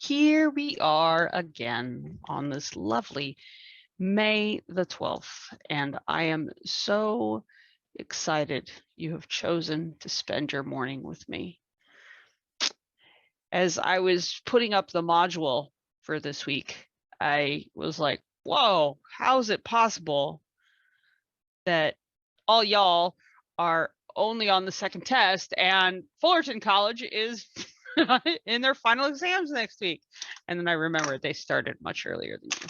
Here we are again on this lovely May the 12th, and I am so excited you have chosen to spend your morning with me. As I was putting up the module for this week, I was like, whoa, how is it possible that all y'all are only on the second test and Fullerton College is in their final exams next week? And then I remembered they started much earlier than you.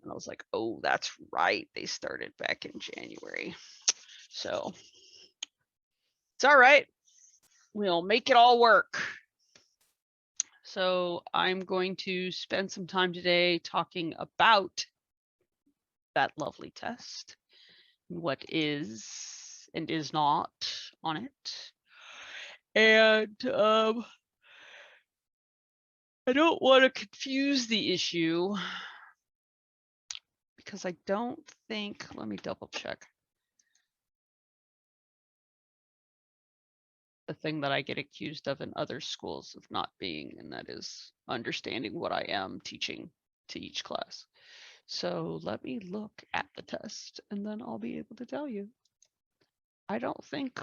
And I was like, oh, that's right. They started back in January. So it's all right. We'll make it all work. So I'm going to spend some time today talking about that lovely test, what is and is not on it. And I don't want to confuse the issue because I don't think, let me double check. The thing that I get accused of in other schools of not being, and that is understanding what I am teaching to each class. So let me look at the test and then I'll be able to tell you. I don't think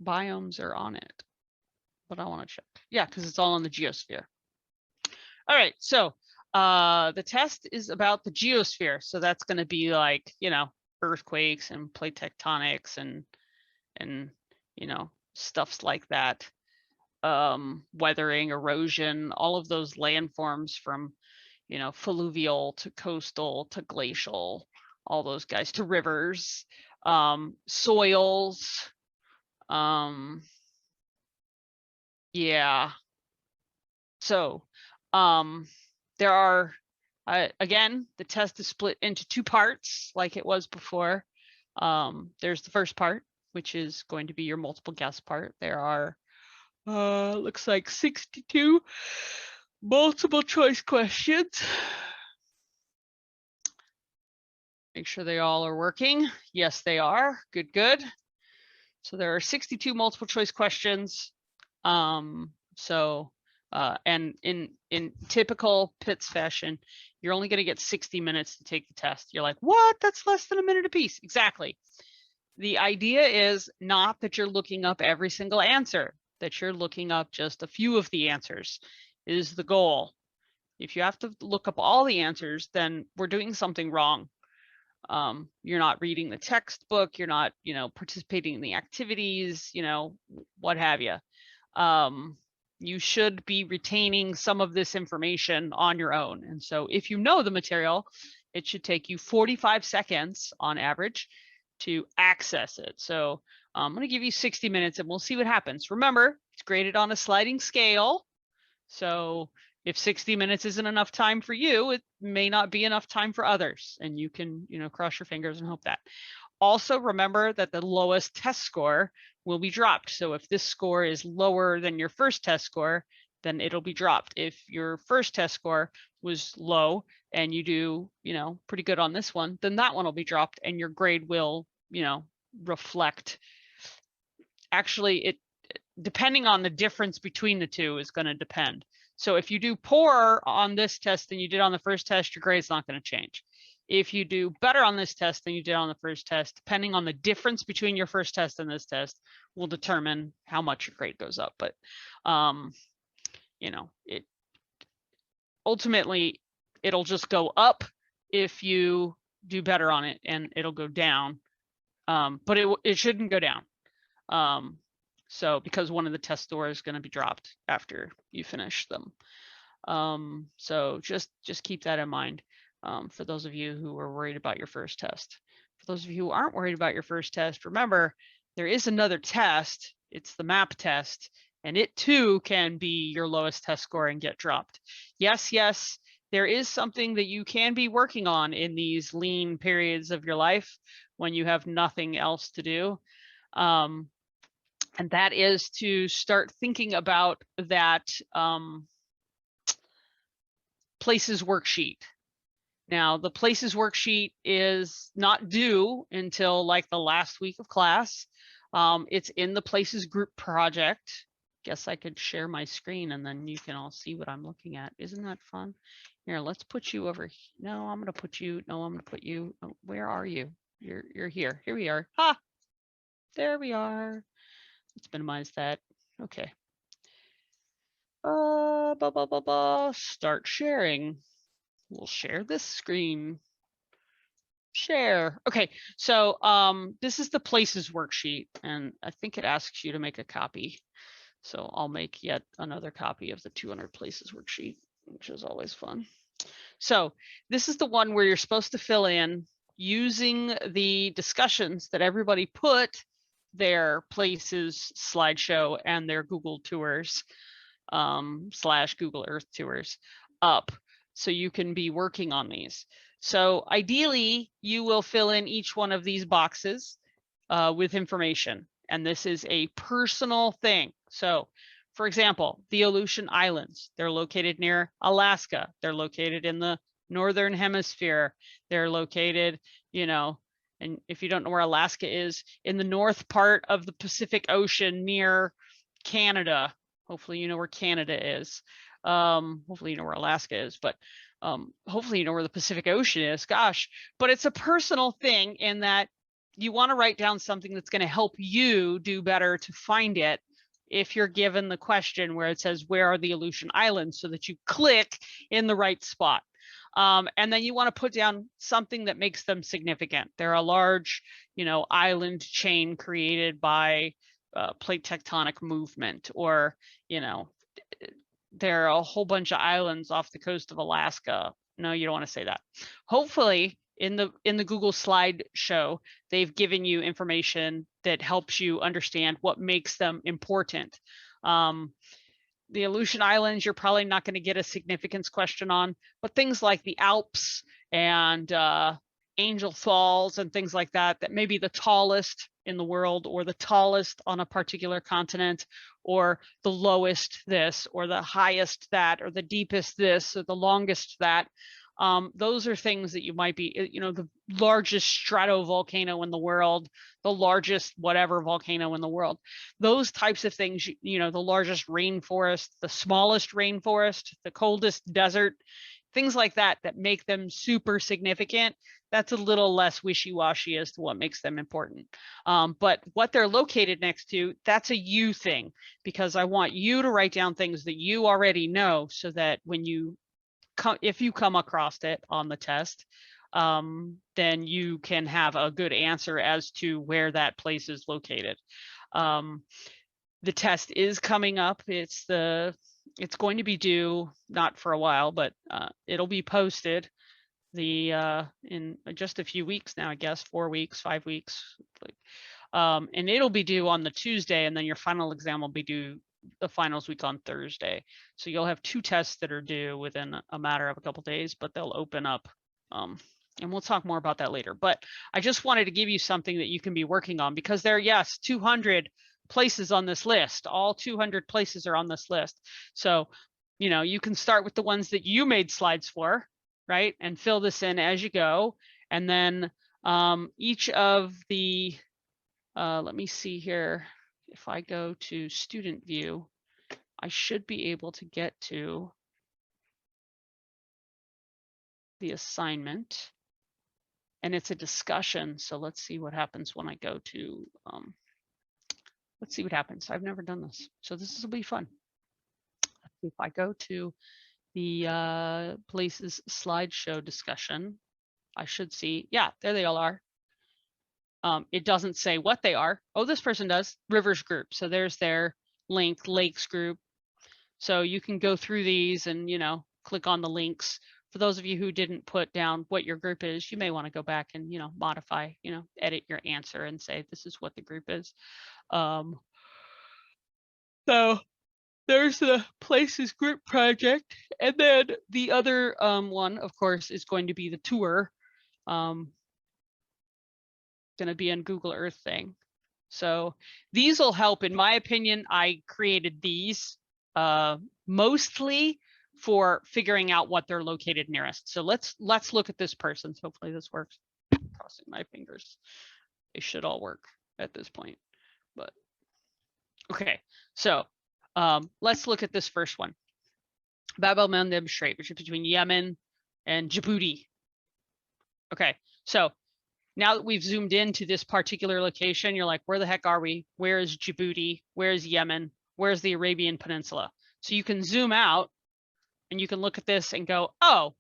biomes are on it, but I want to check. Yeah, because it's all on the geosphere. All right, so the test is about the geosphere. So that's going to be like, you know, earthquakes and plate tectonics and you know, stuffs like that. Weathering, erosion, all of those landforms from, you know, fluvial to coastal to glacial, all those guys, to rivers, soils. Yeah. So there are, again, the test is split into two parts like it was before. There's the first part, which is going to be your multiple guess part. There are, looks like 62 multiple choice questions. Make sure they all are working. Yes, they are. Good, good. So there are 62 multiple choice questions. And in typical PITS fashion, you're only going to get 60 minutes to take the test. You're like, what? That's less than a minute apiece. Exactly. The idea is not that you're looking up every single answer, that you're looking up just a few of the answers is the goal. If you have to look up all the answers, then we're doing something wrong. You're not reading the textbook, you're not, you know, participating in the activities, you know, what have you. You should be retaining some of this information on your own. And so if you know the material, it should take you 45 seconds on average to access it. So I'm going to give you 60 minutes and we'll see what happens. Remember, it's graded on a sliding scale. So if 60 minutes isn't enough time for you, it may not be enough time for others. And you can, you know, cross your fingers and hope that. Also, remember that the lowest test score will be dropped. So if this score is lower than your first test score, then it'll be dropped. If your first test score was low and you do, you know, pretty good on this one, then that one will be dropped and your grade will, you know, reflect. Actually, it depending on the difference between the two is going to depend. So if you do poorer on this test than you did on the first test, your grade's not going to change. If you do better on this test than you did on the first test, depending on the difference between your first test and this test, will determine how much your grade goes up. But, you know, it ultimately, it'll just go up if you do better on it, and it'll go down. But it shouldn't go down. So because one of the test scores is going to be dropped after you finish them. So just keep that in mind. For those of you who are worried about your first test. For those of you who aren't worried about your first test, remember, there is another test. It's the MAP test, and it too can be your lowest test score and get dropped. Yes, yes, there is something that you can be working on in these lean periods of your life when you have nothing else to do. And that is to start thinking about that places worksheet. Now, the places worksheet is not due until like the last week of class. It's in the places group project. guess I could share my screen and then you can all see what I'm looking at. Isn't that fun? Here, let's put you over. No, I'm going to put you. No, I'm going to put you. Where are you? You're here. Here we are. Ha! There we are. Let's minimize that. Okay. Start sharing. We'll share this screen. Share. Okay, so this is the places worksheet, and I think it asks you to make a copy. So I'll make yet another copy of the 200 places worksheet, which is always fun. So this is the one where you're supposed to fill in using the discussions that everybody put their places slideshow and their Google tours / Google Earth tours up, so you can be working on these. So ideally, you will fill in each one of these boxes with information, and this is a personal thing. So, for example, the Aleutian Islands, they're located near Alaska. They're located in the Northern Hemisphere. They're located, you know, and if you don't know where Alaska is, in the north part of the Pacific Ocean near Canada. Hopefully you know where Canada is. Hopefully you know where Alaska is, but hopefully you know where the Pacific Ocean is. Gosh, but it's a personal thing in that you want to write down something that's going to help you do better to find it if you're given the question where it says, where are the Aleutian Islands, so that you click in the right spot. And then you want to put down something that makes them significant. They're a large, you know, island chain created by plate tectonic movement, or, you know, there are a whole bunch of islands off the coast of Alaska. No, you don't want to say that. Hopefully in the Google slideshow, they've given you information that helps you understand what makes them important. The Aleutian Islands, you're probably not going to get a significance question on, but things like the Alps and Angel Falls and things like that, that may be the tallest in the world, or the tallest on a particular continent, or the lowest this, or the highest that, or the deepest this, or the longest that. Those are things that you might be, you know, the largest stratovolcano in the world, the largest whatever volcano in the world. Those types of things, you know, the largest rainforest, the smallest rainforest, the coldest desert, things like that, that make them super significant. That's a little less wishy-washy as to what makes them important. But what they're located next to, that's a you thing, because I want you to write down things that you already know, so that when you if you come across it on the test, then you can have a good answer as to where that place is located. The test is coming up. It's going to be due not for a while, but it'll be posted in just a few weeks now, I guess 4 weeks, 5 weeks, and it'll be due on the Tuesday, and then your final exam will be due the finals week on Thursday. So you'll have 2 tests that are due within a matter of a couple of days, but they'll open up. And we'll talk more about that later. But I just wanted to give you something that you can be working on, because there are, yes, 200 places on this list. All 200 places are on this list. So, you know, you can start with the ones that you made slides for, right? And fill this in as you go. And then each of the, let me see here. If I go to student view, I should be able to get to the assignment, and it's a discussion. So let's see what happens when I go to, let's see what happens. I've never done this, so this will be fun. If I go to the places slideshow discussion, I should see, yeah, there they all are. It doesn't say what they are. Oh, this person does, Rivers group. So there's their link, Lakes group. So you can go through these and, you know, click on the links. For those of you who didn't put down what your group is, you may want to go back and, you know, modify, you know, edit your answer and say, this is what the group is. So there's the places group project. And then the other one, of course, is going to be the tour. Going to be in Google Earth thing. So these will help. In my opinion, I created these mostly for figuring out what they're located nearest. So let's look at this person. So hopefully this works. Crossing my fingers. They should all work at this point. But okay, so Let's look at this first one. Bab el-Mandeb Strait, which is between Yemen and Djibouti. Okay, so now that we've zoomed into this particular location, you're like, where the heck are we? Where is Djibouti? Where is Yemen? Where's the Arabian Peninsula? So you can zoom out and you can look at this and go, oh,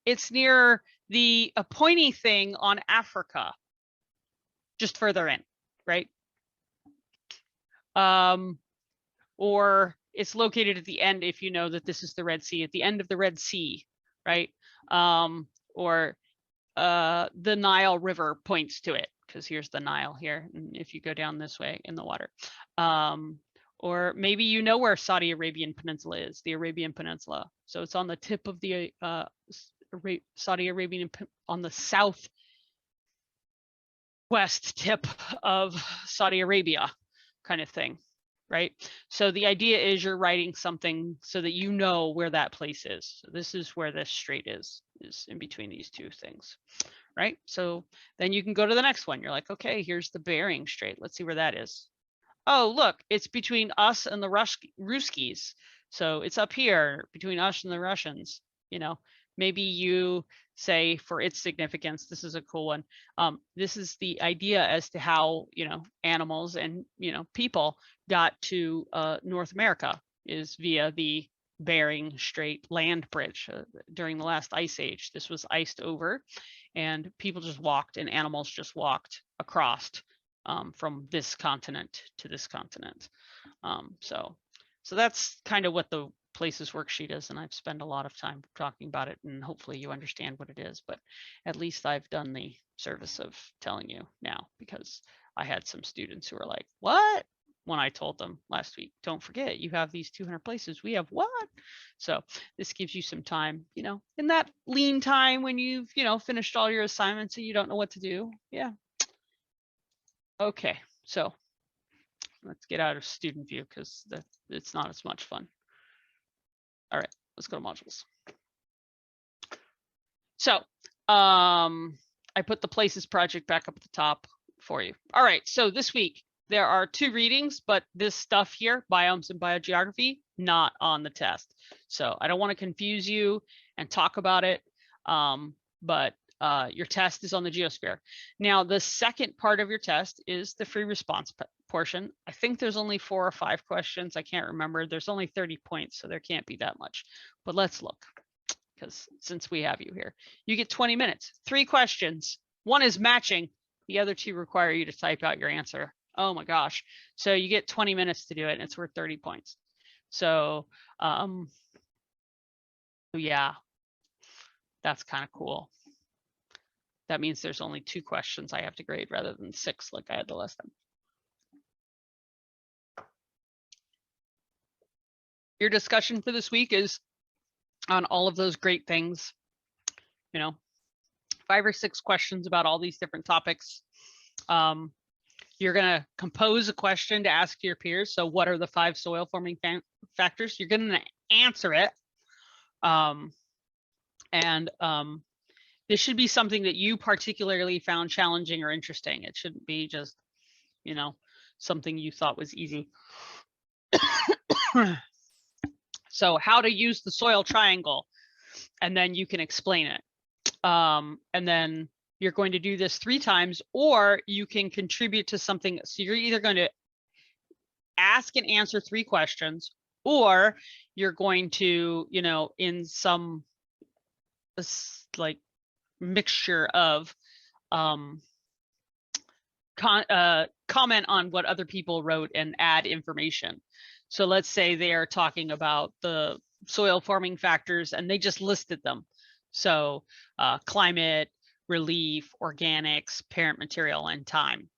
it's near the pointy thing on Africa, just further in, right? Or it's located at the end if you know that this is the Red Sea, at the end of the Red Sea, right? Or the Nile River points to it, because here's the Nile here, and if you go down this way in the water. Or maybe you know where Saudi Arabian Peninsula is, the Arabian Peninsula. So it's on the tip of the Saudi Arabian, on the southwest tip of Saudi Arabia, kind of thing, right? So the idea is you're writing something so that you know where that place is. So this is where this strait is in between these two things, right? So then you can go to the next one. You're like, okay, here's the Bering Strait. Let's see where that is. Oh, look, it's between us and the Ruskies. So it's up here between us and the Russians. You know, maybe you say for its significance, this is a cool one. This is the idea as to how, you know, animals and, you know, people got to North America is via the Bering Strait land bridge. During the last ice age, this was iced over and people just walked and animals just walked across from this continent to this continent. So that's kind of what the places worksheet is, and I've spent a lot of time talking about it, and hopefully you understand what it is, but at least I've done the service of telling you now, because I had some students who were like, what? When I told them last week, don't forget, you have these 200 places. We have what? So this gives you some time, you know, in that lean time when you've, you know, finished all your assignments and you don't know what to do. Yeah. Okay, so let's get out of student view because it's not as much fun. All right, let's go to modules. So I put the places project back up at the top for you. All right, so this week there are 2 readings, but this stuff here, biomes and biogeography, not on the test. So I don't want to confuse you and talk about it, but your test is on the geosphere. Now, the second part of your test is the free response portion. I think there's only 4 or 5 questions. I can't remember. There's only 30 points, so there can't be that much. But let's look, because since we have you here, you get 20 minutes, 3 questions. 1 is matching. The other 2 require you to type out your answer. Oh my gosh. So you get 20 minutes to do it, and it's worth 30 points. So yeah, that's kind of cool. That means there's only 2 questions I have to grade rather than 6 like I had the last time. Your discussion for this week is on all of those great things, you know, 5 or 6 questions about all these different topics. You're going to compose a question to ask your peers. So what are the 5 soil forming factors? You're going to answer it. This should be something that you particularly found challenging or interesting. It shouldn't be just, you know, something you thought was easy. So how to use the soil triangle, and then you can explain it. And then you're going to do this 3 times, or you can contribute to something. So you're either going to ask and answer 3 questions, or you're going to, you know, in some like mixture of comment on what other people wrote and add information. So let's say they are talking about the soil forming factors and they just listed them. So climate, relief, organics, parent material, and time,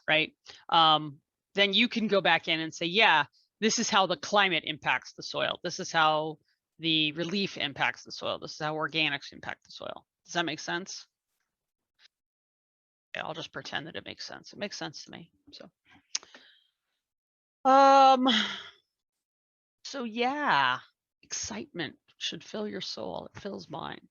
right? Then you can go back in and say, yeah, this is how the climate impacts the soil. This is how the relief impacts the soil. This is how organics impact the soil. Does that make sense? Yeah, I'll just pretend that it makes sense. It makes sense to me. So yeah, excitement should fill your soul. It fills mine.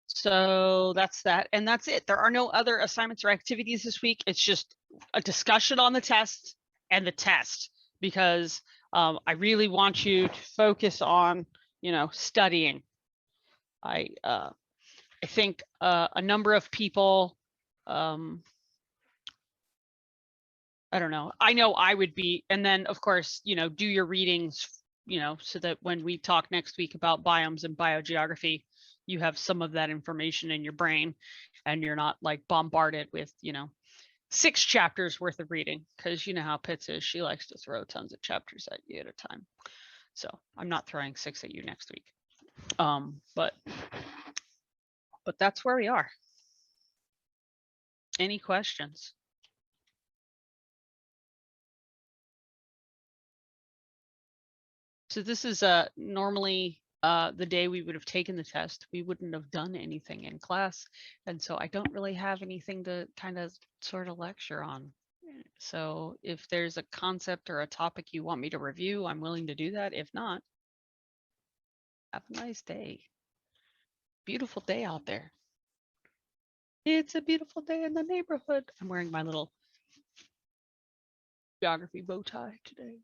So that's that, and that's it. There are no other assignments or activities this week. It's just a discussion on the test and the test, because I really want you to focus on, studying. I think a number of people, I don't know. I know I would be, and then of course, do your readings, so that when we talk next week about biomes and biogeography, you have some of that information in your brain and you're not like bombarded with, 6 chapters worth of reading, because you know how Pitts is. She likes to throw tons of chapters at you at a time. So I'm not throwing 6 at you next week. But that's where we are. Any questions? So this is normally the day we would have taken the test. We wouldn't have done anything in class. And so I don't really have anything to kind of sort of lecture on. So if there's a concept or a topic you want me to review, I'm willing to do that. If not, have a nice day. Beautiful day out there. It's a beautiful day in the neighborhood. I'm wearing my little geography bow tie today.